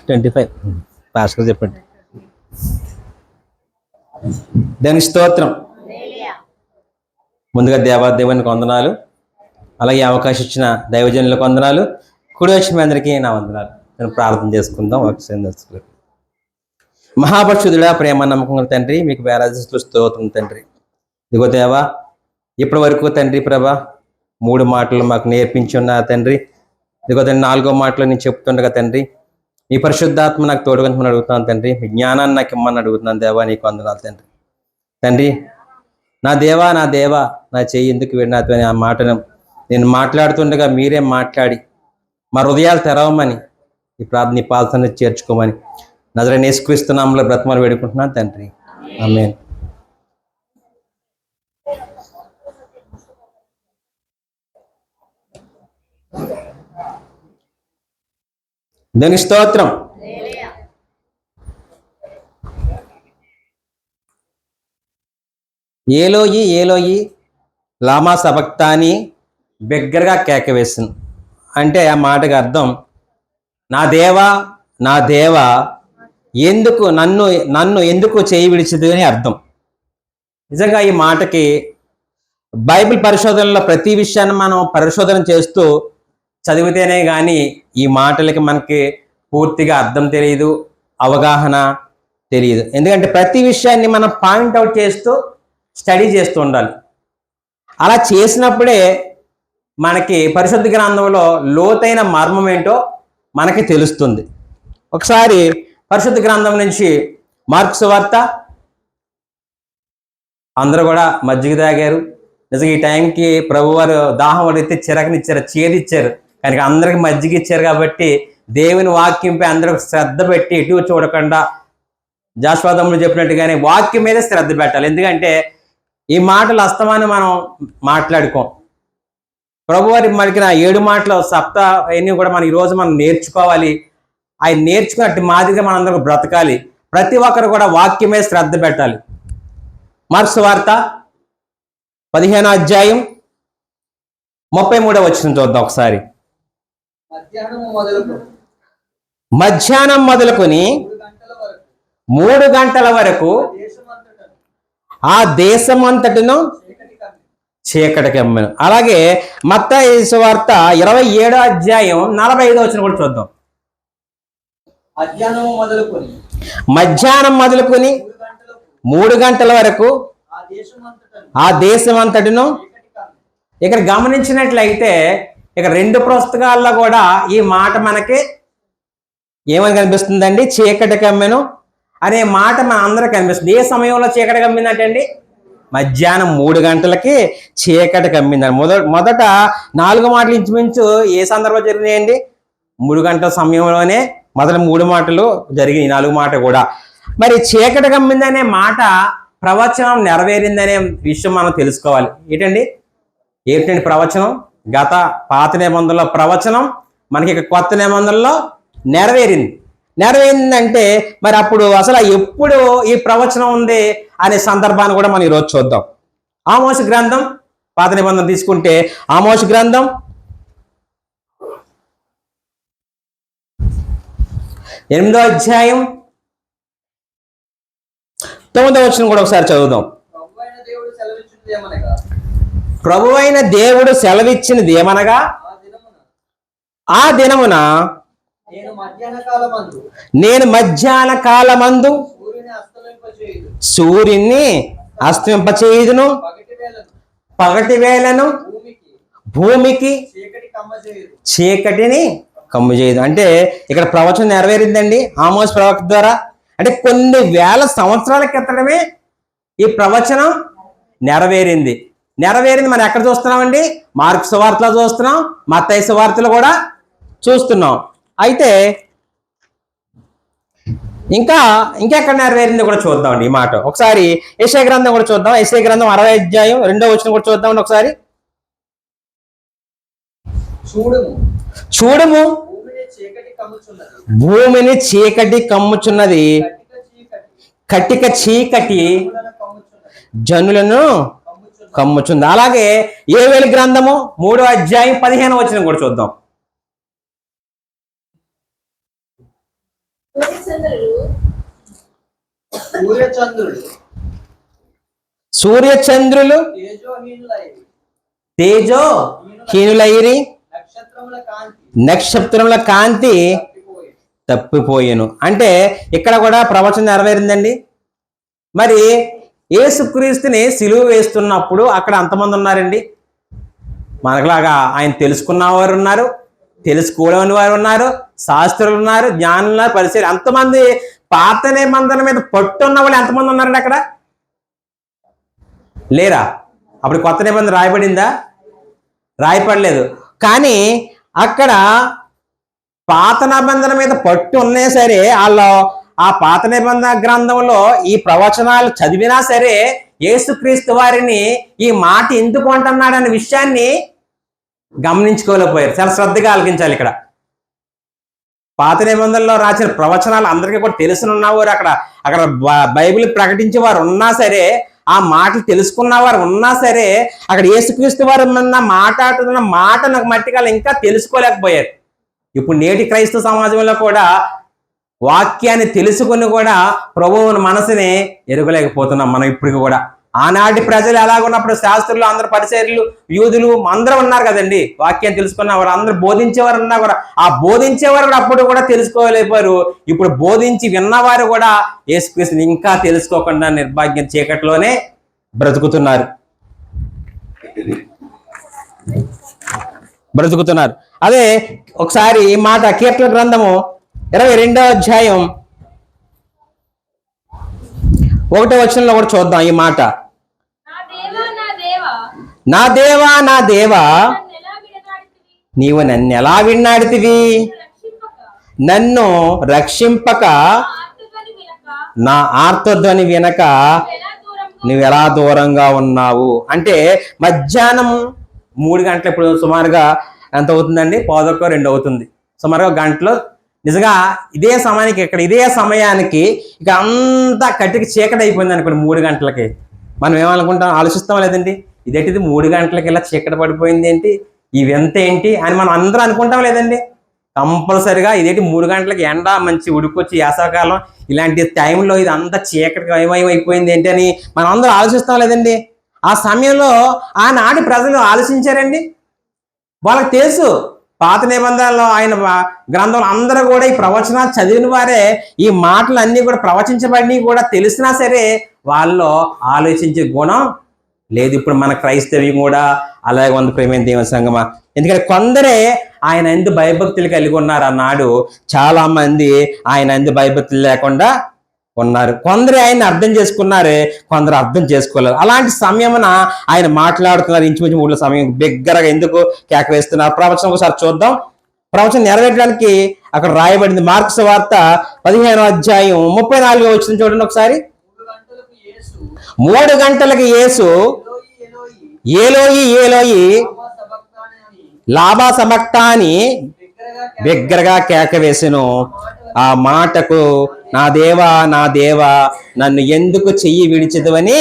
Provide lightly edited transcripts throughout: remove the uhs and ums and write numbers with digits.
25 pastor చెప్పండి. దానికి స్తోత్రం. ముందుగా దేవునికి వందనాలు, అలాగే అవకాశం ఇచ్చిన దైవజనులకు వందనాలు, కుడి వచ్చిన మీ అందరికీ నా వందనాలు. నేను ప్రార్థన చేసుకుందాం. మహాపరిశుద్ధుడా, ప్రేమ నమ్మకం తండ్రి, మీకు వేలాది స్తోత్రం తండ్రి. ఇదిగో దేవా, ఇప్పటి వరకు తండ్రి ప్రభా 3 మాటలు మాకు నేర్పించి ఉన్నారు తండ్రి. ఇదిగో తండ్రి 4వ మాటలు నేను చెప్తుండగా తండ్రి, మీ పరిశుద్ధాత్మ నాకు తోడుగొని అడుగుతున్నాను తండ్రి. మీ జ్ఞానాన్ని నాకు ఇమ్మని అడుగుతున్నాను దేవా, నీకు వందనాలు తండ్రి. తండ్రి నా దేవా నా చెయ్యి ఎందుకు విడినాతో ఆ మాటను నేను మాట్లాడుతుండగా మీరే మాట్లాడి మా హృదయాలు తెరవమని ఈ ప్రార్థన పాల్సని చేర్చుకోమని నజరేయుడైన యేసుక్రీస్తు నామములో బ్రతిమాలు వేడుకుంటున్నాను తండ్రి. ఆమేన్. దేవుని స్తోత్రం. ఏలోయి ఏలోయి లామా సబక్తాని బిగ్గరగా కేక వేసింది అంటే ఆ మాటకి అర్థం, నా దేవా ఎందుకు నన్ను ఎందుకు చేయి విడిచిది అని అర్థం. నిజంగా ఈ మాటకి బైబిల్ పరిశోధనలో ప్రతి విషయాన్ని మనం పరిశోధన చేస్తూ చదివితేనే కానీ ఈ మాటలకి మనకి పూర్తిగా అర్థం తెలియదు, అవగాహన తెలియదు. ఎందుకంటే ప్రతి విషయాన్ని మనం పాయింట్అవుట్ చేస్తూ స్టడీ చేస్తూ ఉండాలి. అలా చేసినప్పుడే మనకి పరిశుద్ధ గ్రంథంలో లోతైన మర్మం ఏంటో మనకి తెలుస్తుంది. ఒకసారి పరిశుద్ధ గ్రంథం నుంచి మార్కు సువార్త, అందరూ కూడా మజ్జిగ తాగారు. నిజంగా ఈ టైంకి ప్రభువారు దాహం అడిగితే చిరకనిచ్చారు, చేదిచ్చారు. కానీ అందరికి మజ్జిగ ఇచ్చారు కాబట్టి దేవుని వాక్యంపై అందరికి శ్రద్ధ పెట్టి ఎటు చూడకుండా జాషువా చెప్పినట్టుగానే వాక్యం మీద శ్రద్ధ పెట్టాలి. ఎందుకంటే ఈ మాటలు అస్తమానం మనం మాట్లాడుకోం. ప్రభువారి మనకి 7 మాటలు సప్త అవన్నీ కూడా మనం ఈరోజు మనం నేర్చుకోవాలి. అవి నేర్చుకున్నట్టు మాదిరిగా మనందరం బ్రతకాలి. ప్రతి ఒక్కరు కూడా వాక్యమే శ్రద్ధ పెట్టాలి. మార్కు సువార్త 15వ అధ్యాయం 33వ వచనం చూద్దాం ఒకసారి. మధ్యాహ్నం మొదలుకొని 3 గంటల వరకు ఆ దేశమంతటిను చీకటి కమ్మెను. అలాగే మత్తయి సువార్త 27వ అధ్యాయం 45వ వచనం కూడా చూద్దాం. మధ్యాహ్నం మొదలుకొని 3 గంటల వరకు ఆ దేశమంతటిను. ఇక్కడ గమనించినట్లయితే ఇక 2 పుస్తకాల్లో కూడా ఈ మాట మనకి ఏమని కనిపిస్తుందండి? చీకటి కమ్మెను అనే మాట మన అందరికి కనిపిస్తుంది. ఏ సమయంలో చీకటి కమ్మిందంటండి? మధ్యాహ్నం 3 గంటలకి చీకటి కమ్మిందని. మొదట 4 మాటలు ఇంచుమించు ఏ సందర్భం జరిగినాయండి? 3 గంటల సమయంలోనే మొదటి 3 మాటలు జరిగినాయి, 4 మాట కూడా. మరి చీకటి కమ్మిందనే మాట ప్రవచనం నెరవేరిందనే విషయం మనం తెలుసుకోవాలి. ఏంటండి ప్రవచనం? పాత నిబంధనలో ప్రవచనం మనకి ఇక కొత్త నిబంధనలో నెరవేరిందంటే మరి అప్పుడు అసలు ఎప్పుడు ఈ ప్రవచనం ఉంది అనే సందర్భాన్ని కూడా మనం ఈరోజు చూద్దాం. ఆమోసు గ్రంథం, పాత నిబంధన తీసుకుంటే ఆమోసు గ్రంథం 8వ అధ్యాయం 9వ వచనం కూడా ఒకసారి చదువుదాం. ప్రభువైన దేవుడు సెలవిచ్చినది ఏమనగా, ఆ దినమున నేను మధ్యాహ్న కాలమందు సూర్యుని అస్తమింపచేయుదును, పగటి వేళను భూమికి చీకటిని కమ్ము చేయదు. అంటే ఇక్కడ ప్రవచనం నెరవేరిందండి ఆమోస్ ప్రవక్త ద్వారా. అంటే కొన్ని వేల సంవత్సరాల క్రితమే ఈ ప్రవచనం నెరవేరింది. మనం ఎక్కడ చూస్తున్నామండి? మార్కు సువార్తలో చూస్తున్నాం, మత్తయి సువార్తలో కూడా చూస్తున్నాం. అయితే ఇంకెక్కడ నెరవేరింది కూడా చూద్దామండి. ఈ మాట ఒకసారి యెషయా గ్రంథం కూడా చూద్దాం. యెషయా గ్రంథం 60వ అధ్యాయం 2వ వచనం కూడా చూద్దామండి ఒకసారి. చూడుము భూమిని చీకటి కమ్ముచున్నది, కటిక చీకటి జనులను కమ్ముచుంది. అలాగే యోవేలు గ్రంథము 3వ అధ్యాయం 15వ వచనం కూడా చూద్దాం. సూర్యచంద్రులు తేజోహీనులైరి, నక్షత్రముల కాంతి తప్పిపోయేను. అంటే ఇక్కడ కూడా ప్రవచనం నెరవేరిందండి. మరి యేసుక్రీస్తుని సిలువ వేస్తున్నప్పుడు అక్కడ అంతమంది ఉన్నారండి. మనకులాగా ఆయన తెలుసుకున్నవారు ఉన్నారు, తెలుసుకోలేని వారు ఉన్నారు, శాస్త్రులు ఉన్నారు, జ్ఞానులు ఉన్నారు, పరిచయం. అంతమంది పాత నిబంధన మీద పట్టున్న వాళ్ళు ఎంతమంది ఉన్నారండి అక్కడ? లేరా? అప్పుడు కొత్త నిబంధన రాయబడిందా? రాయపడలేదు. కానీ అక్కడ పాత నిబంధన మీద పట్టు ఉన్నా సరే, వాళ్ళు ఆ పాత నిబంధన గ్రంథంలో ఈ ప్రవచనాలు చదివినా సరే యేసుక్రీస్తు వారిని ఈ మాట ఎందుకు అంటున్నాడు అనే విషయాన్ని గమనించుకోలేకపోయారు. చాలా శ్రద్ధగా ఆలకించాలి. ఇక్కడ పాత నిబంధనలో రాసిన ప్రవచనాలు అందరికీ కూడా తెలుసునున్నవారు, అక్కడ అక్కడ బైబిల్ ప్రకటించే వారు ఉన్నా సరే, ఆ మాటలు తెలుసుకున్న వారు ఉన్నా సరే, అక్కడ యేసుక్రీస్తు వారు మాట్లాడుతున్న మాట నాకు మట్టికాలు ఇంకా తెలుసుకోలేకపోయారు. ఇప్పుడు నేటి క్రైస్తవ సమాజంలో కూడా వాక్యాన్ని తెలుసుకుని కూడా ప్రభువుని మనసుని ఎరగలేకపోతున్నాం మనం ఇప్పుడు కూడా. ఆనాటి ప్రజలు ఎలాగున్నప్పుడు శాస్త్రులు అందరు పరిచర్లు యూదులు అందరూ ఉన్నారు కదండి. వాక్యాన్ని తెలుసుకున్న వారు అందరూ బోధించేవారు ఉన్నా కూడా ఆ బోధించేవారు కూడా అప్పుడు కూడా తెలుసుకోలేకపోయారు. ఇప్పుడు బోధించి విన్నవారు కూడా యేసుక్రీస్తుని ఇంకా తెలుసుకోకుండా నిర్భాగ్యం చీకట్లోనే బ్రతుకుతున్నారు. అదే ఒకసారి ఈ మాట కీర్తన గ్రంథము 22వ అధ్యాయం 1వ వచనంలో కూడా చూద్దాం ఈ మాట. నా దేవా నా దేవా నీవు నన్ను ఎలా విన్నాడితివి, నన్ను రక్షింపక నా ఆర్తధ్వని వినక నువ్వు ఎలా దూరంగా ఉన్నావు. అంటే మధ్యాహ్నం 3 గంటలు, ఇప్పుడు సుమారుగా ఎంత అవుతుందండి? 1:02 అవుతుంది. సుమారుగా గంటలో నిజంగా ఇదే సమయానికి ఇక్కడ ఇదే సమయానికి ఇక అంతా కట్టికి చీకటి అయిపోయింది అనుకోండి. 3 గంటలకి మనం ఏమనుకుంటాం, ఆలోచిస్తాం లేదండి, ఇదేంటిది 3 గంటలకి ఇలా చీకటి పడిపోయింది ఏంటి, ఇవెంత ఏంటి అని మనం అందరూ అనుకుంటాం లేదండి. కంపల్సరిగా ఇదేంటి 3 గంటలకి ఎండ మంచి ఉడుకొచ్చి వేసవకాలం ఇలాంటి టైంలో ఇది అంతా చీకటికి అయిపోయింది ఏంటి అని మనం అందరూ ఆలోచిస్తాం లేదండి. ఆ సమయంలో ఆనాటి ప్రజలు ఆలోచించారండి. వాళ్ళకి తెలుసు పాత నిబంధనలో ఆయన గ్రంథంలో అందరూ కూడా ఈ ప్రవచనాలు చదివిన వారే, ఈ మాటలు అన్నీ కూడా ప్రవచించబడినవి కూడా తెలిసినా సరే వాళ్ళలో ఆలోచించే గుణం లేదు. ఇప్పుడు మన క్రైస్తవ్యం కూడా అలాగే ఉంది ప్రేమైన దేవుని సంగమా. ఎందుకంటే కొందరే ఆయన ఎందు భయభక్తులు కలిగి ఉన్నారు అన్నాడు, చాలా మంది ఆయన ఎందు భయభక్తులు లేకుండా ఉన్నారు. కొందరు ఆయన అర్థం చేసుకున్నారు, కొందరు అర్థం చేసుకోలేరు. అలాంటి సమయమున ఆయన మాట్లాడుతున్నారు. ఇంచుమించు 3 సమయం బిగ్గరగా ఎందుకు కేక వేస్తున్నారు? ప్రవచనం ఒకసారి చూద్దాం. ప్రవచనం నెరవేర్చడానికి అక్కడ రాయబడింది. మార్కు సువార్త 15వ అధ్యాయం 34వ వచనం చూడండి ఒకసారి. 3 గంటలకు యేసు ఏలోయి ఏలోయి లాభా సబక్తాని బిగ్గరగా కేక వేసెను. ఆ మాటకు నా దేవా నా దేవా నన్ను ఎందుకు చెయ్యి విడిచిదవని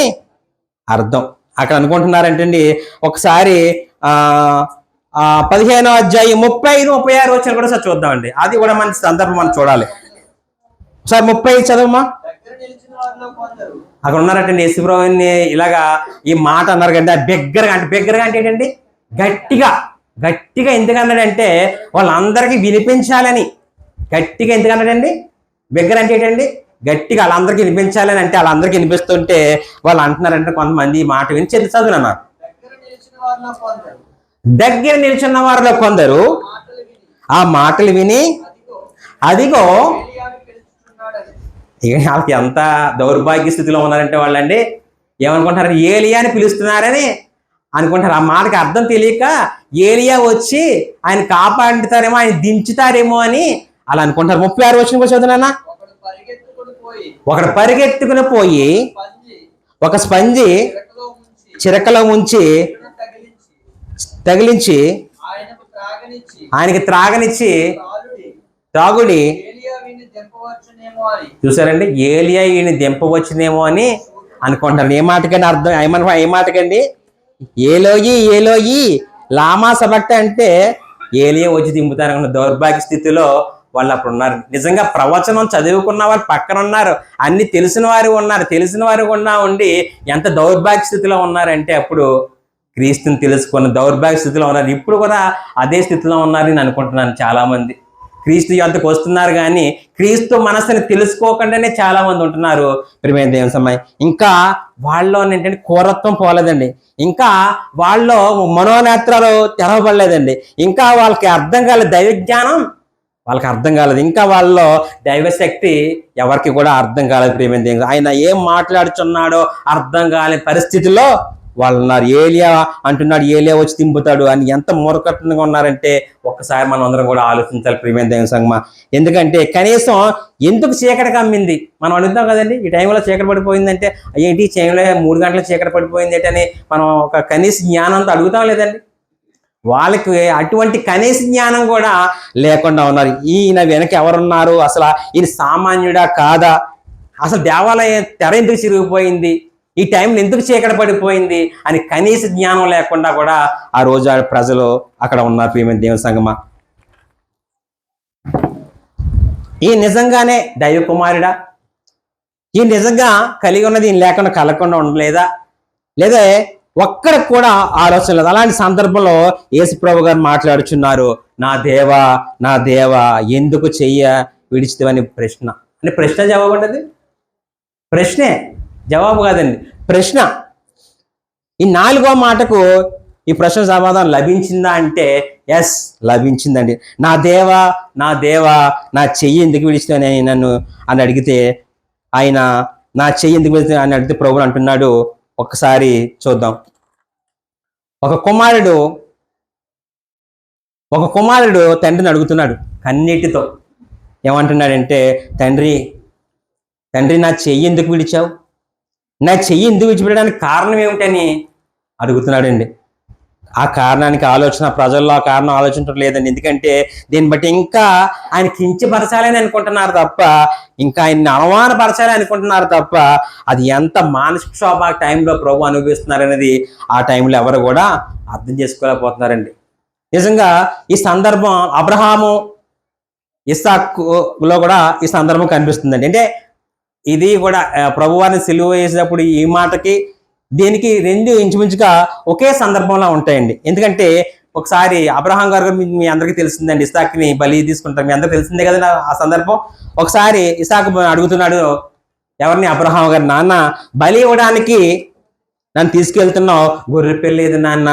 అర్థం. అక్కడ అనుకుంటున్నారంటండి. ఒకసారి 15వ అధ్యాయం 35-36 వచ్చిన కూడా సార్ చూద్దామండి. అది కూడా మంచి సందర్భం మనం చూడాలి. సార్ 35 చదవమ్మా. అక్కడ ఉన్నారంటండి యేసుప్రభువుని ఇలాగా ఈ మాట అన్నారు కంటే బిగ్గరగా అంటే ఏంటండి, గట్టిగా ఎందుకన్నాడంటే వాళ్ళందరికీ వినిపించాలని. గట్టిగా ఎందుకన్నాడండి? బిగ్గర అంటే ఏంటండి? గట్టిగా వాళ్ళందరికీ వినిపించాలని. అంటే వాళ్ళందరికీ వినిపిస్తుంటే వాళ్ళు అంటున్నారంటే కొంతమంది ఈ మాట విని చదువునన్నారు. దగ్గర నిల్చున్న వారిలో కొందరు ఆ మాటలు విని అదిగో, వాళ్ళకి ఎంత దౌర్భాగ్య స్థితిలో ఉన్నారంటే వాళ్ళండి ఏమనుకుంటారు, ఏలియా అని పిలుస్తున్నారని అనుకుంటారు. ఆ మాటకి అర్థం తెలియక ఏలియా వచ్చి ఆయన కాపాడుతారేమో, ఆయన దించుతారేమో అని అలా అనుకుంటారు. 36 వచనం కూడా చదువునా. ఒకడు పరిగెత్తుకుని పోయి ఒక స్పంజి చిరకలో ఉంచి తగిలించి ఆయనకి త్రాగనిచ్చి త్రాగుడి. చూసారండి, ఏలియా ఈయన దింపవచ్చునేమో అని అనుకుంటారు. ఏ మాటకండి అర్థం? ఏ మాటకండి? ఏలోయి ఏలోయి లామా సబక్త అంటే ఏలియా వచ్చి దింపుతారన్న దౌర్భాగ్య స్థితిలో వాళ్ళు అప్పుడు ఉన్నారు. నిజంగా ప్రవచనం చదువుకున్న వారు పక్కన ఉన్నారు, అన్ని తెలిసిన వారు ఉన్నారు, తెలిసిన వారు ఉండి ఎంత దౌర్భాగ్య స్థితిలో ఉన్నారంటే అప్పుడు క్రీస్తుని తెలుసుకున్న దౌర్భాగ్య స్థితిలో ఉన్నారు. ఇప్పుడు కూడా అదే స్థితిలో ఉన్నారని నేను అనుకుంటున్నాను. చాలా మంది క్రీస్తు యొద్దకు వస్తున్నారు కానీ క్రీస్తు మనసుని తెలుసుకోకుండానే చాలా మంది ఉంటున్నారు. ప్రియమైన దేవుని సమయం ఇంకా వాళ్ళలో ఏంటంటే కోరత్వం పోలేదండి, ఇంకా వాళ్ళలో మనోనేత్రాలు తెరవబడలేదండి, ఇంకా వాళ్ళకి అర్థం కాలేదు, దైవ జ్ఞానం వాళ్ళకి అర్థం కాలేదు, ఇంకా వాళ్ళలో దైవశక్తి ఎవరికి కూడా అర్థం కాలేదు. ప్రియమైన దేవుని ఆయన ఏం మాట్లాడుచున్నాడో అర్థం కాని పరిస్థితిలో వాళ్ళు ఉన్నారు. ఏలియా అంటున్నాడు ఏలియా వచ్చి దింపుతాడు అని ఎంత మూర్ఖత్వంగా ఉన్నారంటే ఒక్కసారి మనం అందరం కూడా ఆలోచించాలి ప్రియమైన దేవుని సంగమా. ఎందుకంటే కనీసం ఎందుకు చీకటి కమ్మింది మనం అడుగుతాం కదండి. ఈ టైంలో చీకటి పడిపోయిందంటే ఏంటి చీకటి 3 గంటల చీకటి పడిపోయింది అని మనం ఒక కనీస జ్ఞానంతో అడుగుతాం లేదండి. వాళ్ళకి అటువంటి కనీస జ్ఞానం కూడా లేకుండా ఉన్నారు. ఈయన వెనక ఎవరున్నారు, అసలు ఈయన సామాన్యుడా కాదా, అసలు దేవాలయం తెర ఎందుకు చిరిగిపోయింది, ఈ టైంలో ఎందుకు చీకటి పడిపోయింది అని కనీస జ్ఞానం లేకుండా కూడా ఆ రోజు ప్రజలు అక్కడ ఉన్నారు. ప్రియమైన దేవుని సంగమా, ఈ నిజంగానే దైవ కుమారుడా, ఈ నిజంగా కలిగి ఉన్నది ఈయన లేకుండా కలగకుండా ఉండలేదా, లేదా ఒక్కడికి కూడా ఆలోచన లేదు. అలాంటి సందర్భంలో యేసుప్రభు గారు మాట్లాడుచున్నారు, నా దేవా నా దేవా ఎందుకు చెయ్య విడిచితివని ప్రశ్న. అంటే ప్రశ్న జవాబు ఉండదు, ప్రశ్నే జవాబు కాదండి, ప్రశ్న. ఈ 4వ మాటకు ఈ ప్రశ్న సమాధానం లభించిందా అంటే ఎస్ లభించిందండి. నా దేవా నా దేవా నా చెయ్యి ఎందుకు విడిచితే నన్ను అని అడిగితే ఆయన నా చెయ్యి ఎందుకు విడిచితే అని అడిగితే ప్రభువు అంటున్నాడు. ఒక్కసారి చూద్దాం. ఒక కుమారుడు తండ్రిని అడుగుతున్నాడు కన్నీటితో. ఏమంటున్నాడంటే తండ్రి నా చెయ్యి ఎందుకు విడిచావు, నా చెయ్యి ఎందుకు విడిచిపెట్టడానికి కారణం ఏమిటని అడుగుతున్నాడండి. ఆ కారణానికి ప్రజల్లో ఆ కారణం ఆలోచించడం లేదండి. ఎందుకంటే దీన్ని బట్టి ఇంకా ఆయన కించపరచాలని అనుకుంటున్నారు తప్ప, ఇంకా ఆయన్ని అవమానపరచాలని అనుకుంటున్నారు తప్ప, అది ఎంత మానసిక క్షోభ టైంలో ప్రభు అనుభవిస్తున్నారు అనేది ఆ టైంలో ఎవరు కూడా అర్థం చేసుకోలేకపోతున్నారండి. నిజంగా ఈ సందర్భం అబ్రహాము ఇస్సాకులో కూడా ఈ సందర్భం కనిపిస్తుందండి. అంటే ఇది కూడా ప్రభువారిని సిలువ వేసినప్పుడు ఈ మాటకి దీనికి 2 ఇంచుమించుగా ఒకే సందర్భంలో ఉంటాయండి. ఎందుకంటే ఒకసారి అబ్రహాం గారు మీ అందరికీ తెలిసిందండి, ఇస్సాకుని బలి తీసుకుంటారు, మీ అందరికీ తెలిసిందే కదా ఆ సందర్భం. ఒకసారి ఇస్సాకు అడుగుతున్నాడు ఎవరిని, అబ్రహాం గారు, నాన్న బలి ఇవ్వడానికి నన్ను తీసుకెళ్తున్నావు, గొర్రె పెళ్ళేది నాన్న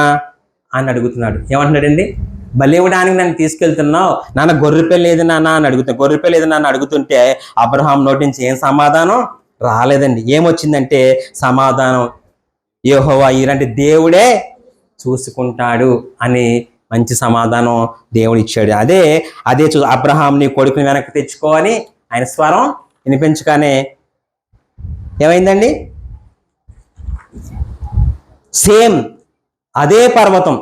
అని అడుగుతున్నాడు. ఏమంటున్నాడండి, బలి ఇవ్వడానికి నన్ను తీసుకెళ్తున్నావు నాన్న, గొర్రె పెళ్ళేది నాన్న అని అడుగుతున్నా. గొర్రె పెళ్ళేది నాన్న అడుగుతుంటే అబ్రహాం నోటి నుంచి ఏం సమాధానం రాలేదండి. ఏమొచ్చిందంటే సమాధానం, యెహోవా ఇలాంటి దేవుడే చూసుకుంటాడు అని మంచి సమాధానం దేవుడు ఇచ్చాడు. అదే అబ్రహాం నీ కొడుకుని వెనక్కి తెచ్చుకో అని ఆయన స్వరం వినిపించగానే ఏమైందండి, సేమ్ అదే పర్వతం.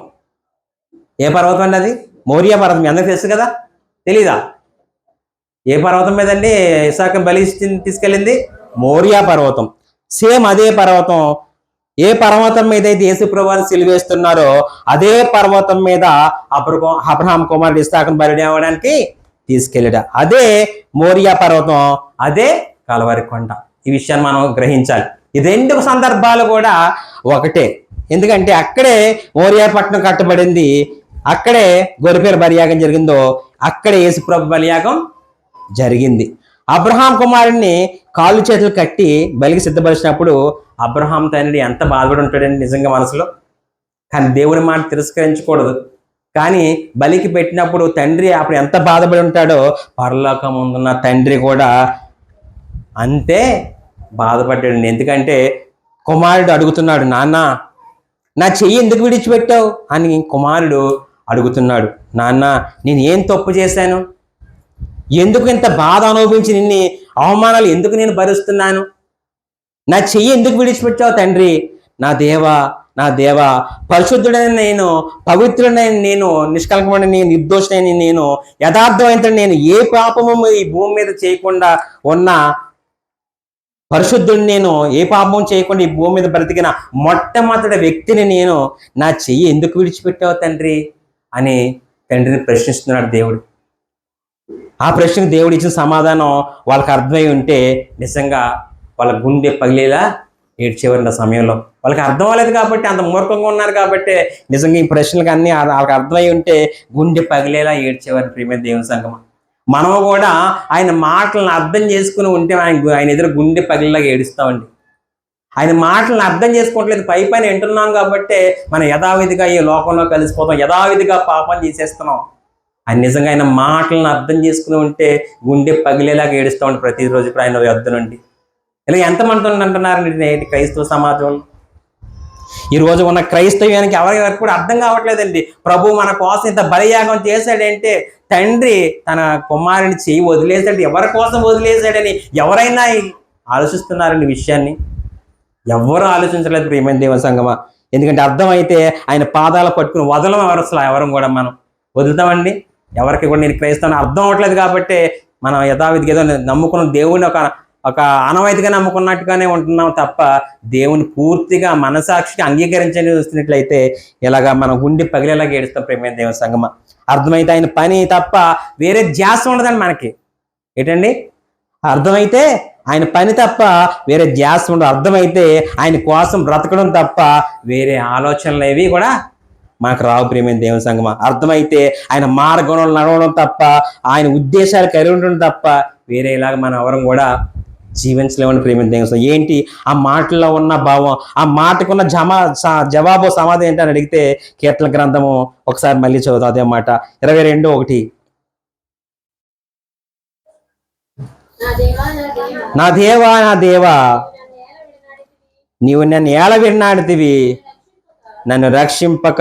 ఏ పర్వతం అండి అది? మోరియా పర్వతం. మీ అందరికి తెలుసు కదా, తెలీదా? ఏ పర్వతం మీదండి ఇస్సాకుని బలి తీసుకెళ్ళింది? మోరియా పర్వతం. సేమ్ అదే పర్వతం. ఏ పర్వతం మీద అయితే యేసు ప్రభువుని సిలువేస్తున్నారో అదే పర్వతం మీద అబ్రహాం కుమారుడు ఇస్సాకుని బలి అవ్వడానికి తీసుకెళ్ళాడు. అదే మోరియా పర్వతం, అదే కల్వరి కొండ. ఈ విషయాన్ని మనం గ్రహించాలి. ఈ 2 సందర్భాలు కూడా ఒకటే. ఎందుకంటే అక్కడే మోరియా పట్టణం కట్టబడింది, అక్కడే గొర్రెపిల్ల బలియాగం జరిగిందో అక్కడే యేసుప్రభు బలియాగం జరిగింది. అబ్రహాం కుమారుడిని కాళ్ళు చేతులు కట్టి బలికి సిద్ధపరిచినప్పుడు అబ్రహాం తండ్రి ఎంత బాధపడి ఉంటాడండి నిజంగా మనసులో. కానీ దేవుని మాట తిరస్కరించకూడదు. కానీ బలికి పెట్టినప్పుడు తండ్రి అప్పుడు ఎంత బాధపడి ఉంటాడో పరలోకం ముందున్న తండ్రి కూడా అంతే బాధపడ్డాడండి. ఎందుకంటే కుమారుడు అడుగుతున్నాడు, నాన్న నా చెయ్యి ఎందుకు విడిచిపెట్టావు అని కుమారుడు అడుగుతున్నాడు. నాన్న నేను ఏం తప్పు చేశాను, ఎందుకు ఇంత బాధ అనుభవించి నిన్ను అవమానాలు ఎందుకు నేను భరిస్తున్నాను, నా చెయ్యి ఎందుకు విడిచిపెట్టావు తండ్రి. నా దేవా పరిశుద్ధుడైన నేను, పవిత్రుడైన నేను, నిష్కలంకమైన నేను, నిర్దోషమైన నేను, యథార్థమైన నేను, ఏ పాపము ఈ భూమి మీద చేయకుండా ఉన్న పరిశుద్ధుడిని నేను, ఏ పాపం చేయకుండా ఈ భూమి మీద బ్రతికిన మొట్టమొదటి వ్యక్తిని నేను, నా చెయ్యి ఎందుకు విడిచిపెట్టావు తండ్రి అని తండ్రిని ప్రశ్నిస్తున్నాడు దేవుడు. ఆ ప్రశ్నకు దేవుడు ఇచ్చిన సమాధానం వాళ్ళకి అర్థమై ఉంటే నిజంగా వాళ్ళ గుండె పగిలేలా ఏడ్చేవారు ఆ సమయంలో. వాళ్ళకి అర్థం అవ్వలేదు కాబట్టి, అంత మూర్ఖంగా ఉన్నారు కాబట్టి నిజంగా ఈ ప్రశ్నలకు అన్నీ వాళ్ళకి అర్థమై ఉంటే గుండె పగిలేలా ఏడ్చేవారు. ప్రియమైన దేవుని సంగమా, మనం కూడా ఆయన మాటలను అర్థం చేసుకుని ఉంటే ఆయన ఎదురు గుండె పగిలేలాగా ఏడుస్తామండి. ఆయన మాటలను అర్థం చేసుకోవట్లేదు, పై పైన వింటున్నాం కాబట్టి మనం యథావిధిగా ఈ లోకంలో కలిసిపోతాం, యథావిధిగా పాపం చేసేస్తున్నాం. ఆయన నిజంగా ఆయన మాటలను అర్థం చేసుకుని ఉంటే గుండె పగిలేలాగా ఏడుస్తామండి ప్రతిరోజు. ఇప్పుడు ఆయన యొద్ద నుండి ఇలా ఎంతమంది అంటున్నారండి నేటి క్రైస్తవ సమాజంలో. ఈరోజు ఉన్న క్రైస్తవ్యానికి ఎవరికి కూడా అర్థం కావట్లేదండి. ప్రభు మన కోసం ఇంత బలియాగం చేశాడంటే, తండ్రి తన కుమారుని చేయి వదిలేశాడు, ఎవరి కోసం వదిలేశాడని ఎవరైనా ఆలోచిస్తున్నారండి విషయాన్ని? ఎవరు ఆలోచించలేదు ప్రియమైన దేవుని సంగమా. ఎందుకంటే అర్థమైతే ఆయన పాదాలు పట్టుకుని వదలం ఎవరు కూడా మనం వదులుతామండి? ఎవరికి కూడా నేను క్రైస్తవుని అర్థం అవ్వట్లేదు కాబట్టి మనం యథావిధిగా ఏదో నమ్ముకున్న దేవుని ఒక అనవైతిగా నమ్ముకున్నట్టుగానే ఉంటున్నాం తప్ప దేవుని పూర్తిగా మనసాక్షిగా అంగీకరించని చూస్తున్నట్లయితే ఇలాగా మనం గుండె పగిలేలాగా ఏడుస్తాం ప్రియమైన దేవుని సంగమా. అర్థమైతే ఆయన పని తప్ప వేరే ధ్యాస ఉండదండి మనకి. ఏంటండి? అర్థమైతే ఆయన పని తప్ప వేరే ధ్యాస ఉండదు. అర్థమైతే ఆయన కోసం బ్రతకడం తప్ప వేరే ఆలోచనలు ఏవి కూడా మనకు రావు ప్రియమైన దేవుని సంగమా. అర్థమైతే ఆయన మార్గంలో నడవడం తప్ప, ఆయన ఉద్దేశాలు కలిగి ఉండడం తప్ప వేరేలాగా మనం ఎవరం కూడా జీవించలేమని ప్రియమైన దేవుని. ఏంటి ఆ మాటల్లో ఉన్న భావం, ఆ మాటకున్న జవాబు సమాధానం ఏంటని అడిగితే కీర్తన గ్రంథము ఒకసారి మళ్ళీ చదువుతాం అదే మాట, 22:1. నా దేవా నా దేవా, నీవు నన్ను ఏల విన్నాడితివి, నన్ను రక్షింపక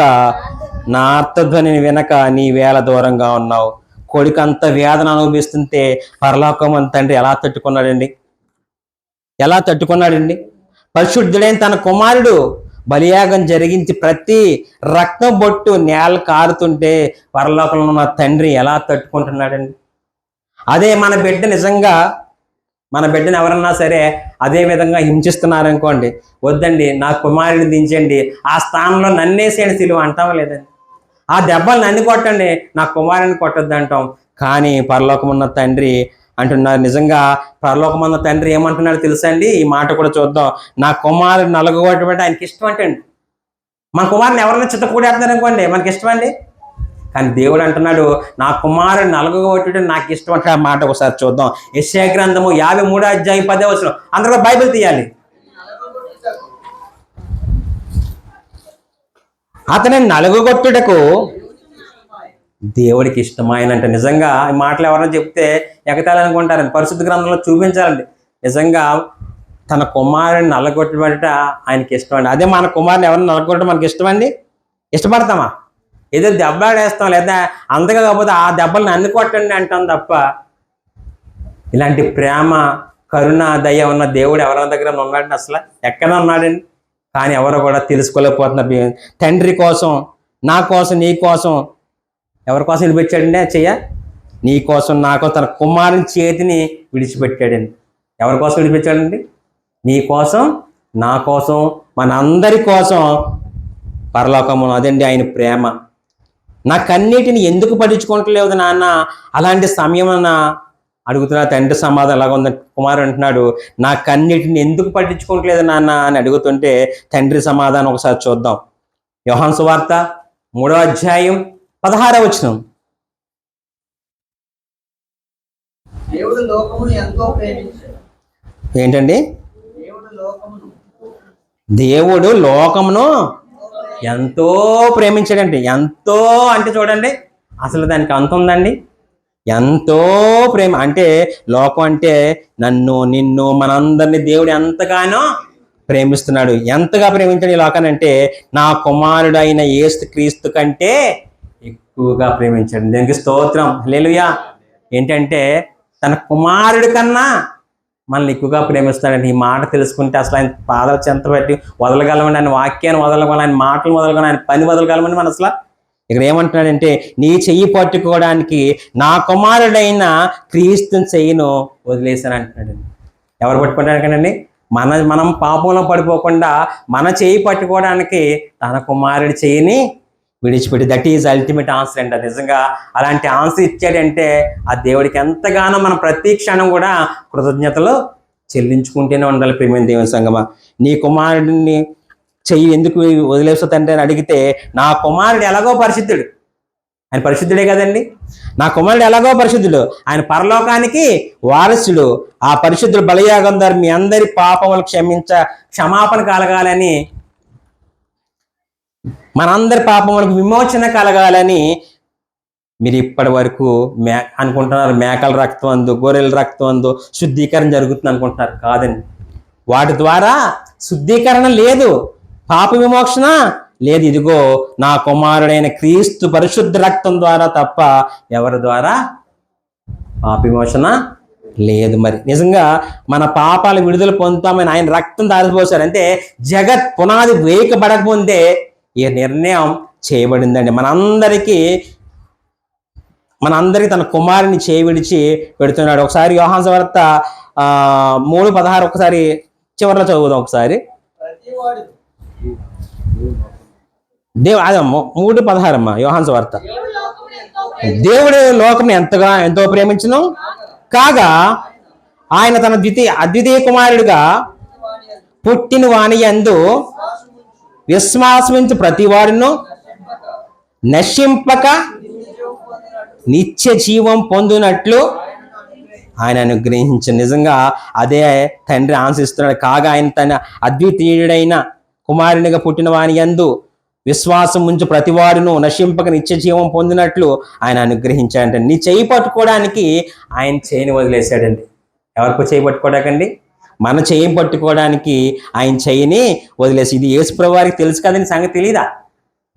నా అర్థధ్వనిని వినక నీ వేళ దూరంగా ఉన్నావు. కొడుకు అంత వేదన అనుభవిస్తుంటే పరలోకం తండ్రి ఎలా తట్టుకున్నాడండి? ఎలా తట్టుకున్నాడండి? పరిశుద్ధుడైన తన కుమారుడు బలియాగం జరిగించి ప్రతి రక్తం బొట్టు నేల కారుతుంటే పరలోకంలో ఉన్న తండ్రి ఎలా తట్టుకుంటున్నాడండి? అదే మన బిడ్డ నిజంగా మన బిడ్డను ఎవరన్నా సరే అదే విధంగా హింసిస్తున్నారనుకోండి, వద్దండి నా కుమారుని దించండి, ఆ స్థానంలో నన్నేసేయండి సిలువ అంటాం లేదండి. ఆ దెబ్బలు నన్ను కొట్టండి, నా కుమారుని కొట్టద్దు అంటాం. కానీ పరలోకమున్న తండ్రి అంటున్నారు. నిజంగా పరలోకమున్న తండ్రి ఏమంటున్నాడు తెలుసా అండి? ఈ మాట కూడా చూద్దాం. నా కుమారుడు నలగొట్టమంటే ఆయనకి ఇష్టం అంటండి. మన కుమారుని ఎవరైనా చిత్తకూడేస్తున్నారు అనుకోండి, మనకి ఇష్టం అండి. కానీ దేవుడు అంటున్నాడు నా కుమారుడు నలగొట్టడం నాకు ఇష్టం అంటే. ఆ మాట ఒకసారి చూద్దాం. యెషయా గ్రంథము 53:10. అందరూ బైబిల్ తీయాలి. అతని నలుగుగొట్టుటకు దేవుడికి ఇష్టమైనంట. నిజంగా ఈ మాటలు ఎవరైనా చెప్తే ఎగతాలనుకుంటారండి. పరిశుద్ధ గ్రంథంలో చూపించాలండి. నిజంగా తన కుమారుని నలగొట్టబడట ఆయనకి ఇష్టం అండి. అదే మన కుమారుని ఎవరిని నలగొట్టడం మనకి ఇష్టమండి? ఇష్టపడతామా? ఏదో దెబ్బలాడేస్తాం, లేదా అంతగా కాకపోతే ఆ దెబ్బలను అన్ని కొట్టండి అంటాం తప్ప ఇలాంటి ప్రేమ కరుణ దయ ఉన్న దేవుడు ఎవరి దగ్గర ఉన్నాడండి? అసలు ఎక్కడ ఉన్నాడండి? కానీ ఎవరు కూడా తెలుసుకోలేకపోతున్నారు. తండ్రి కోసం, నా కోసం, నీ కోసం, ఎవరి కోసం విడిపెట్టాడండి? చెయ్య నీ కోసం, నా కోసం తన కుమారుని చేతిని విడిచిపెట్టాడండి. ఎవరి కోసం విడిపించాడండి? నీ కోసం, నా కోసం, మన అందరి కోసం పరలోకము. అదండి ఆయన ప్రేమ. నా కన్నీటిని ఎందుకు పట్టించుకోవట్లేదు నాన్న? అలాంటి సమయం అడుగుతున్నా. తండ్రి సమాధానం ఎలాగ ఉంది? కుమారుడు అంటున్నాడు నా కన్నీటిని ఎందుకు పట్టించుకోవట్లేదు నాన్న అని అడుగుతుంటే తండ్రి సమాధానం ఒకసారి చూద్దాం. యోహాను సువార్త 3:16. దేవుడు లోకమును ఎంతో ప్రేమించాడు. ఏంటండి? దేవుడు లోకమును ఎంతో ప్రేమించాడండి. ఎంతో అంటే చూడండి, అసలు దానికి అంత ఉందండి. ఎంతో ప్రేమ అంటే లోకం అంటే నన్ను, నిన్ను, మనందరినీ దేవుడు ఎంతగానో ప్రేమిస్తున్నాడు. ఎంతగా ప్రేమించాడు ఈ లోకాన్ని అంటే నా కుమారుడు అయిన యేసు క్రీస్తు కంటే ఎక్కువగా ప్రేమించాడు. దీనికి స్తోత్రం, హల్లెలూయా. ఏంటంటే తన కుమారుడి కన్నా మనల్ని ఎక్కువగా ప్రేమిస్తాడండి. ఈ మాట తెలుసుకుంటే అసలు ఆయన పాదాల చెంత పెట్టి వదలగలమని, ఆయన వాక్యాన్ని వదలగలం, ఆయన మాటలు వదలగలం, ఆయన పని వదలగలమని మన అసలు ఇక్కడ ఏమంటున్నాడంటే నీ చెయ్యి పట్టుకోవడానికి నా కుమారుడైన క్రీస్తుని చెయ్యిను వదిలేశాను అంటున్నాడు. ఎవరు పట్టుకోవడానికేనండి? మనం పాపంలో పడిపోకుండా మన చేయి పట్టుకోవడానికి తన కుమారుడి చేయిని విడిచిపెట్టి, దట్ ఈజ్ అల్టిమేట్ ఆన్సర్ అండి. నిజంగా అలాంటి ఆన్సర్ ఇచ్చాడంటే ఆ దేవుడికి ఎంతగానో మనం ప్రతి క్షణం కూడా కృతజ్ఞతలు చెల్లించుకుంటూనే ఉండాలి. ప్రియమైన దేవుని సంగమా, నీ కుమారుడిని చెయ్యి ఎందుకు వదిలేస్తుందంటే అని అడిగితే, నా కుమారుడు ఎలాగో పరిశుద్ధుడు, ఆయన పరిశుద్ధుడే కదండి. నా కుమారుడు ఎలాగో పరిశుద్ధుడు, ఆయన పరలోకానికి వారసుడు. ఆ పరిశుద్ధుడు బలియాగం ద్వారా మీ అందరి పాపములు క్షమాపణ కలగాలని, మనందరి పాపములకు విమోచన కలగాలని మీరు ఇప్పటి వరకు అనుకుంటున్నారు మేకల రక్తం అందు, గొర్రెల రక్తం అందు శుద్ధీకరణ జరుగుతుంది అనుకుంటున్నారు. కాదండి, వాటి ద్వారా శుద్ధీకరణ లేదు, పాప విమోచన లేదు. ఇదిగో నా కుమారుడైన క్రీస్తు పరిశుద్ధ రక్తం ద్వారా తప్ప ఎవరి ద్వారా పాప విమోచన లేదు. మరి నిజంగా మన పాపాల విడుదల పొందుతామని ఆయన రక్తం దారిపోసారు. అంటే జగత్ పునాది వేయకబడకముందే ఈ నిర్ణయం చేయబడిందండి. మనందరికీ తన కుమారుని చేయి విడిచి పెడుతున్నాడు. ఒకసారి యోహాను సువార్త 3:16 ఒకసారి చివరిలో చదువుదాం ఒకసారి. ప్రతివాడు 3:16 అమ్మా, యోహాను సువార్త. దేవుడు లోకమును ఎంతో దేవుడు లోకం ఎంతో ప్రేమించును కాగా ఆయన తన అద్వితీయ కుమారుడిగా పుట్టిన వాని యందు విశ్వాసముంచు ప్రతివాడును నశింపక నిత్య జీవం పొందినట్లు ఆయన అనుగ్రహించు. నిజంగా అదే తండ్రి ఆశిస్తున్నాడు. కాగా ఆయన తన అద్వితీయుడైన కుమారునిగా పుట్టిన వాని యందు విశ్వాసం ఉంచు ప్రతివాడును నశింపక నిత్య జీవం పొందినట్లు ఆయన అనుగ్రహించాడంటే, నీ చేయి పట్టుకోవడానికి ఆయన చేయిని వదిలేశాడండి. ఎవరికి చేయి పట్టుకోవడానికండి? మన చేయి పట్టుకోవడానికి ఆయన చేయిని వదిలేసి. ఇది యేసుప్రభువు వారికి తెలుసు కదండి, సంగతి తెలీదా?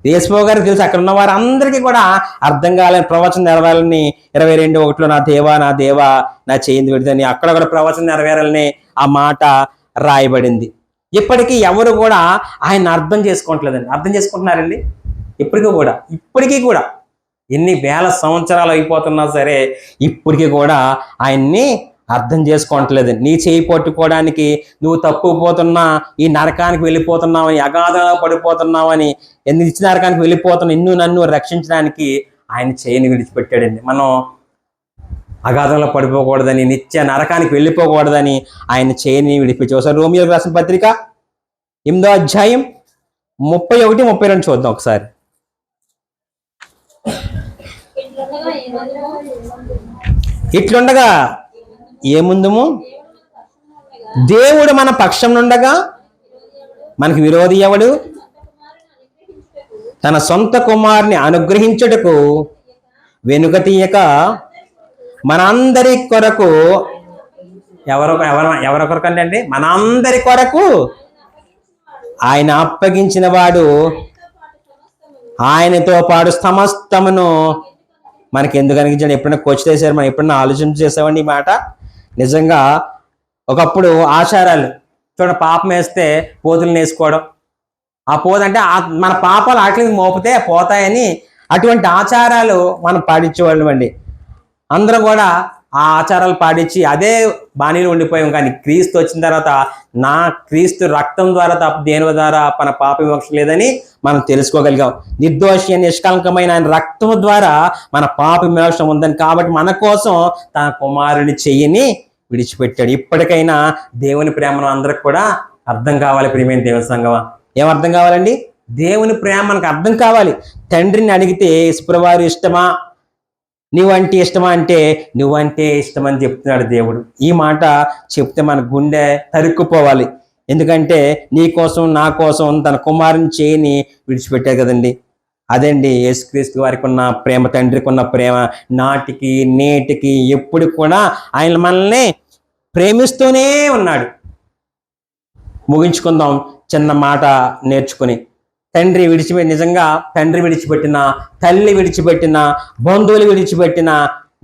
యేసుప్రభువు గారికి తెలుసు. అక్కడ ఉన్న వారందరికీ కూడా అర్థం కాలని, ప్రవచనం నెరవేరాలని 22:1 నా దేవా నా చేయింది విడుదని అక్కడ కూడా ప్రవచనం నెరవేరాలని ఆ మాట రాయబడింది. ఇప్పటికీ ఎవరు కూడా ఆయన అర్థం చేసుకోవట్లేదండి. అర్థం చేసుకుంటున్నారండి? ఇప్పటికీ కూడా ఎన్ని వేల సంవత్సరాలు అయిపోతున్నా సరే ఇప్పటికీ కూడా ఆయన్ని అర్థం చేసుకోవట్లేదు. నీ చేయి పట్టుకోవడానికి నువ్వు తప్పుపోతున్నా, ఈ నరకానికి వెళ్ళిపోతున్నావని, అగాధంగా పడిపోతున్నావని, నిత్య నరకానికి వెళ్ళిపోతున్నా నన్ను రక్షించడానికి ఆయన చేయిని విడిచిపెట్టాడండి. మనం అగాధంలో పడిపోకూడదని, నిత్య నరకానికి వెళ్ళిపోకూడదని ఆయన చేయిని విడిపించి. ఒకసారి రోమియోలకు రాసిన పత్రిక 8వ అధ్యాయం 31-32 చూద్దాం ఒకసారి. ఇట్లుండగా ఏముందుము, దేవుడు మన పక్షం నుండగా మనకి విరోధి ఎవడు? తన సొంత కుమారుని అనుగ్రహించుటకు వెనుక తీయక మనందరి కొరకు, ఎవరొకరికి అండి? మనందరి కొరకు ఆయన అప్పగించిన వాడు ఆయనతో పాటు సమస్తమును మనకి ఎందుకు అనిపించాడు? ఎప్పుడైనా కోచ్ చేశారు, మనం ఎప్పుడైనా ఆలోచన చేసామండి ఈ మాట? నిజంగా ఒకప్పుడు ఆచారాలు చూడండి, పాపం వేస్తే పోతులను వేసుకోవడం, ఆ పోదంటే మన పాపాలు ఆటలకి మోపితే పోతాయని అటువంటి ఆచారాలు మనం పాటించేవాళ్ళం అండి. అందరం కూడా ఆ ఆచారాలు పాటించి అదే బాణీలు ఉండిపోయాం. కానీ క్రీస్తు వచ్చిన తర్వాత క్రీస్తు రక్తం ద్వారా తప్ప దేని ద్వారా మన పాప విమోక్ష లేదని మనం తెలుసుకోగలిగాం. నిర్దోషి అని నిష్కలంకమైన ఆయన రక్తం ద్వారా మన పాప విమోక్ష ఉందని, కాబట్టి మన కోసం తన కుమారుని చెయ్యిని విడిచిపెట్టాడు. ఇప్పటికైనా దేవుని ప్రేమను అందరికి కూడా అర్థం కావాలి. ప్రియమైన దేవుని సంగమా, ఏం అర్థం కావాలండి? దేవుని ప్రేమ మనకు అర్థం కావాలి. తండ్రిని అడిగితే యేసుప్రభువారు ఇష్టమా, నువ్వంటే ఇష్టమా అంటే నువ్వంటే ఇష్టమని చెప్తున్నాడు దేవుడు. ఈ మాట చెప్తే మన గుండె తరుక్కుపోవాలి. ఎందుకంటే నీ కోసం నా కోసం తన కుమారుని చేయిని విడిచిపెట్టారు కదండి. అదండి యేసుక్రీస్తు వారికి ఉన్న ప్రేమ, తండ్రికి ఉన్న ప్రేమ. నాటికి నేటికి ఎప్పుడు కూడా ఆయన మనల్ని ప్రేమిస్తూనే ఉన్నాడు. ముగించుకుందాం చిన్న మాట నేర్చుకుని. నిజంగా తండ్రి విడిచిపెట్టిన, తల్లి విడిచిపెట్టిన, బంధువులు విడిచిపెట్టిన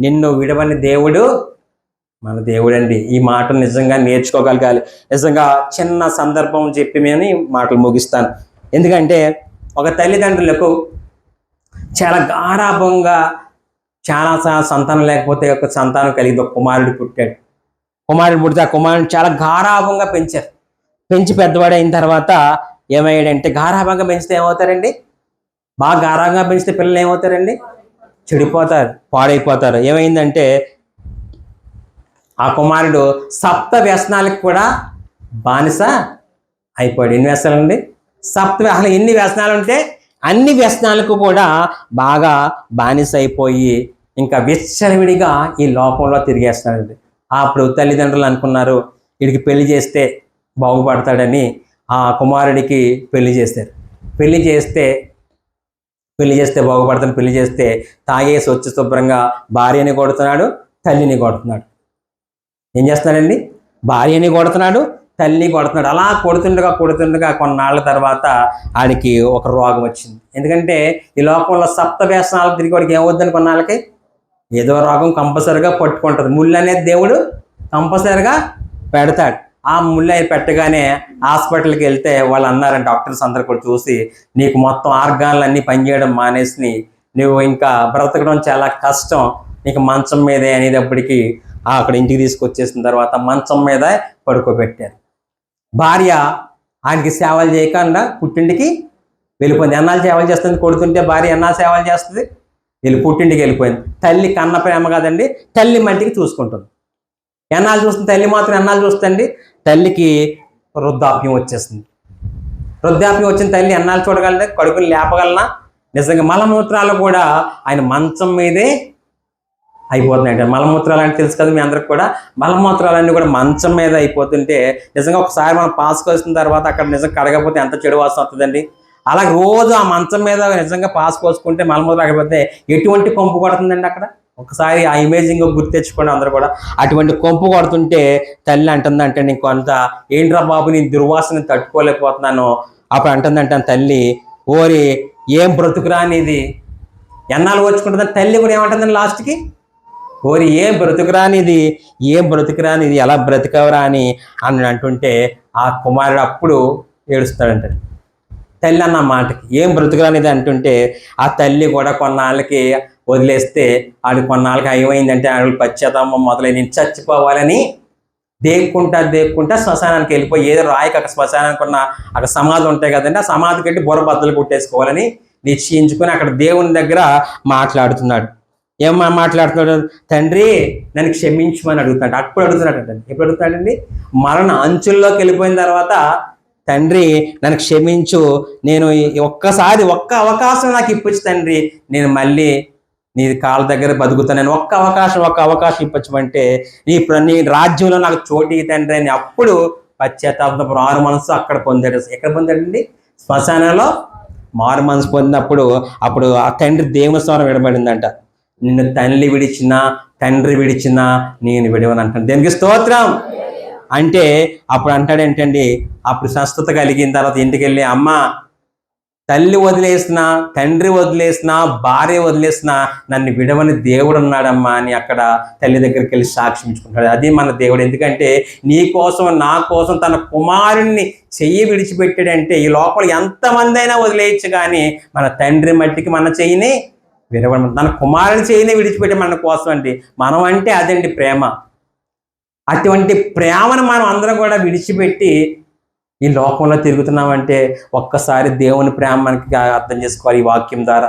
నిన్ను విడవని దేవుడు మన దేవుడండి. ఈ మాటలు నిజంగా నేర్చుకోగలగాలి. నిజంగా చిన్న సందర్భం చెప్పి నేను మాటలు ముగిస్తాను. ఎందుకంటే ఒక తల్లిదండ్రులకు చాలా గారాభంగా, చాలా సంతానం లేకపోతే ఒక సంతానం కలిగి ఒక కుమారుడు పుట్టాడు. కుమారుడు పుడితే ఆ కుమారుడిని చాలా గారాభంగా పెంచారు. పెంచి పెద్దవాడు అయిన తర్వాత ఏమయ్యాడంటే, గారాభంగా పెంచితే ఏమవుతారండి? బాగా గారాభంగా పెంచితే పిల్లలు ఏమవుతారండి? చెడిపోతారు, పాడైపోతారు. ఏమైందంటే ఆ కుమారుడు సప్త వ్యసనాలకు కూడా బానిస అయిపోయాడు. ఎన్ని వ్యసనాలండి? అసలు ఎన్ని వ్యసనాలు ఉంటే అన్ని వ్యసనాలకు కూడా బాగా బానిస అయిపోయి ఇంకా విచ్చలవిడిగా ఈ లోకంలో తిరిగేస్తున్నాడండి. అప్పుడు తల్లిదండ్రులు అనుకున్నారు, వీడికి పెళ్లి చేస్తే బాగుపడతాడని ఆ కుమారుడికి పెళ్లి చేస్తారు. పెళ్లి చేస్తే బాగుపడతాను, పెళ్లి చేస్తే తాగేసి వచ్చి శుభ్రంగా భార్యని కొడుతున్నాడు, తల్లిని కొడుతున్నాడు. ఏం చేస్తున్నాడండి? భార్యని కొడుతున్నాడు, తల్లిని కొడుతున్నాడు. అలా కొడుతుండగా కొన్నాళ్ళ తర్వాత ఆడికి ఒక రోగం వచ్చింది. ఎందుకంటే ఈ లోకంలో సప్త వ్యసనాలు తిరిగి వాడికి ఏమవుద్దని కొన్నాళ్ళకి ఏదో రోగం కంపల్సరిగా పట్టుకుంటుంది. ముళ్ళు అనేది దేవుడు కంపల్సరిగా పెడతాడు. ఆ ముళ్ళు అయి పెట్టగానే హాస్పిటల్కి వెళ్తే వాళ్ళు అన్నారంటే, డాక్టర్స్ అందరు కూడా చూసి, నీకు మొత్తం ఆర్గాన్లు అన్నీ పనిచేయడం మానేసి నువ్వు ఇంకా బ్రతకడం చాలా కష్టం, నీకు మంచం మీదే అనేటప్పటికీ అక్కడ ఇంటికి తీసుకొచ్చేసిన తర్వాత మంచం మీద పడుకోబెట్టారు. భార్య ఆయనకి సేవలు చేయకుండా పుట్టింటికి వెళ్ళిపోయింది. ఎన్నాళ్ళు సేవలు చేస్తుంది? కొడుతుంటే భార్య ఎన్నాళ్ళు సేవలు చేస్తుంది? పుట్టింటికి వెళ్ళిపోయింది. తల్లి కన్న ప్రేమ కదండి, తల్లి మట్టికి చూసుకుంటుంది. ఎన్నాళ్ళు చూస్తుంది? తల్లి మాత్రం ఎన్నాళ్ళు చూస్తుంది? తల్లికి వృద్ధాప్యం వచ్చేస్తుంది. వృద్ధాప్యం వచ్చిన తల్లి ఎన్నాళ్ళు చూడగలదు? కడుపుని లేపగలనా? నిజంగా మలమూత్రాలు కూడా ఆయన మంచం మీదే అయిపోతున్నాయి. మలమూత్రాలు అంటే తెలుసు కదా మీ అందరికి కూడా. మలమూత్రాలన్నీ కూడా మంచం మీద అయిపోతుంటే నిజంగా ఒకసారి మనం పాస్ కోసిన తర్వాత అక్కడ నిజంగా కడగకపోతే ఎంత చెడు వాసన వస్తుందండి. అలా రోజు ఆ మంచం మీద నిజంగా పాస్ కోసుకుంటే మలమూత్రం ఆగిపోతే ఎటువంటి కొంపు కొడుతుందండి అక్కడ. ఒకసారి ఆ ఇమేజింగ్ గుర్తు తెచ్చుకోండి అందరూ కూడా. అటువంటి కొంపు కొడుతుంటే తల్లి అంటుందంటే, నీకు అంత ఏంట్రా బాబు, నేను దుర్వాసన తట్టుకోలేకపోతున్నాను. అప్పుడు అంటుందంటే తల్లి, ఓరి ఏం బ్రతుకురానిది, ఎన్నాళ్ళు వచ్చుకుంటుందని. తల్లి కూడా ఏమంటుందని లాస్ట్కి, ఓరి ఏం బ్రతుకురానిది, ఎలా బ్రతికవరా అని అంటుంటే ఆ కుమారుడు అప్పుడు ఏడుస్తాడంట. తల్లి అన్న మాటకి ఏం బ్రతుకురానిది అంటుంటే ఆ తల్లి కూడా కొన్నాళ్ళకి వదిలేస్తే ఆడు కొన్నాళ్ళకి ఏమైందంటే ఆడు పశ్చాత్తాపం మొదలై నేను చచ్చిపోవాలని దేక్కుంటా శ్మశానానికి వెళ్ళిపోయి, ఏదో రాయికి అక్కడ శ్మశానానికి ఉన్న అక్కడ సమాధి ఉంటాయి కదండి, ఆ సమాధికి వెళ్ళి బుర్ర బద్దలు కొట్టేసుకోవాలని నిశ్చయించుకొని అక్కడ దేవుని దగ్గర మాట్లాడుతున్నాడు. ఏం మాట్లాడుతున్నాడు? తండ్రి నన్ను క్షమించమని అడుగుతాడు. అప్పుడు అడుగుతున్నాడు. ఎప్పుడు అడుగుతాడండి? మరణ అంచుల్లోకి వెళ్ళిపోయిన తర్వాత, తండ్రి నన్ను క్షమించు, నేను ఒక్క అవకాశం నాకు ఇప్పొచ్చు తండ్రి, నేను మళ్ళీ నీ కాళ్ళ దగ్గర బతుకుతాను, నేను ఒక్క అవకాశం ఇప్పచ్చమంటే నీ రాజ్యంలో నాకు చోటు తండ్రి అని అప్పుడు పశ్చాత్తాపం మారు మనసు అక్కడ పొందాడు. ఎక్కడ పొందాడండి? శ్మశానంలో మారు మనసు పొందినప్పుడు అప్పుడు ఆ తండ్రి దేవుని స్వరం విడబడిందంట. నిన్ను తండ్రి విడిచినా నేను విడవను అంటాను. దేనికి స్తోత్రం. అంటే అప్పుడు అంటాడు ఏంటండి, అప్పుడు స్వస్థత కలిగిన తర్వాత ఇంటికి వెళ్ళి, అమ్మ తల్లి వదిలేసినా, తండ్రి వదిలేసినా, భార్య వదిలేసినా నన్ను విడవని దేవుడు ఉన్నాడమ్మా అని అక్కడ తల్లి దగ్గరికి వెళ్ళి సాక్షించుకుంటాడు. అది మన దేవుడు. ఎందుకంటే నీ కోసం నా కోసం తన కుమారుణ్ణి చెయ్యి విడిచిపెట్టాడంటే ఈ లోపల ఎంతమంది అయినా వదిలేయచ్చు, కానీ మన తండ్రి మట్టికి మన చెయ్యిని విడవడం, తన కుమారుని చెయ్యిని విడిచిపెట్టి మన కోసం అండి. మనం అంటే అదండి ప్రేమ. అటువంటి ప్రేమను మనం అందరం కూడా విడిచిపెట్టి ఈ లోకంలో తిరుగుతున్నామంటే ఒక్కసారి దేవుని ప్రేమ మనకి అర్థం చేసుకోవాలి ఈ వాక్యం ద్వారా.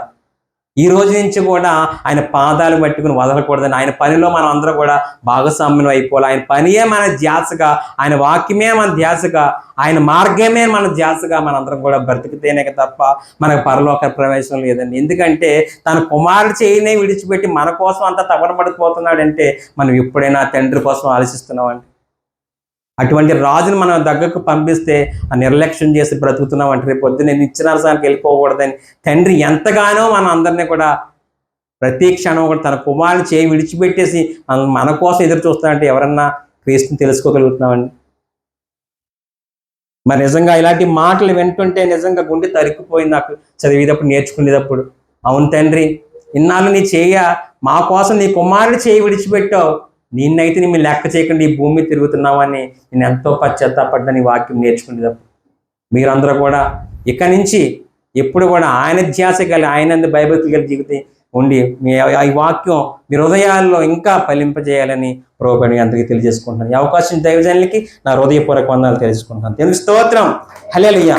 ఈ రోజు నుంచి కూడా ఆయన పాదాలు పట్టుకుని వదలకూడదని, ఆయన పనిలో మనం అందరం కూడా భాగస్వామ్యం అయిపోవాలి. ఆయన పనియే మన ధ్యాసగా, ఆయన వాక్యమే మన ధ్యాసగా, ఆయన మార్గమే మన ధ్యాసగా మనందరం కూడా బ్రతికితేనే తప్ప మనకు పరలోక ప్రవేశం లేదండి. ఎందుకంటే తన కుమారుడు చేయనే విడిచిపెట్టి మన కోసం అంతా తపనపడిపోతున్నాడంటే మనం ఎప్పుడైనా తండ్రి కోసం ఆలోచిస్తున్నామండి. అటువంటి రాజుని మనం దగ్గరకు పంపిస్తే ఆ నిర్లక్ష్యం చేసి బ్రతుకుతున్నాం అంటే రేపు పొద్దున్న నేను నిత్యనరకానికి వెళ్ళిపోకూడదని తండ్రి ఎంతగానో మన అందరినీ కూడా ప్రతి క్షణం కూడా తన కుమారుని చేయి విడిచిపెట్టేసి మన కోసం ఎదురు చూస్తానంటే ఎవరన్నా క్రీస్తుని తెలుసుకోగలుగుతున్నామండి. మరి నిజంగా ఇలాంటి మాటలు వింటుంటే నిజంగా గుండె తరుక్కుపోయింది నాకు చదివేటప్పుడు, నేర్చుకునేటప్పుడు. అవును తండ్రి, ఇన్నాళ్ళు నీ మా కోసం నీ కుమారుని చేయి విడిచిపెట్టావు, నిన్నైతే నీ లెక్క చేయకుండా ఈ భూమి తిరుగుతున్నామని నేను ఎంతో పశ్చాత్తాపడ్డా నీ వాక్యం నేర్చుకునేటప్పుడు. మీరందరూ కూడా ఇక నుంచి ఎప్పుడు కూడా ఆయన ధ్యాస కలిగి, ఆయన బైబిల్ కలిగి జీవితం ఉండి ఈ వాక్యం మీ హృదయాల్లో ఇంకా ఫలింపజేయాలని ప్రభుని అందరికీ తెలియజేసుకుంటున్నాను. ఈ అవకాశం దైవజనులకి నా హృదయపూర్వక వందనాలు తెలియజేసుకుంటున్నాను. దేవునికి స్తోత్రం. హల్లెలూయా.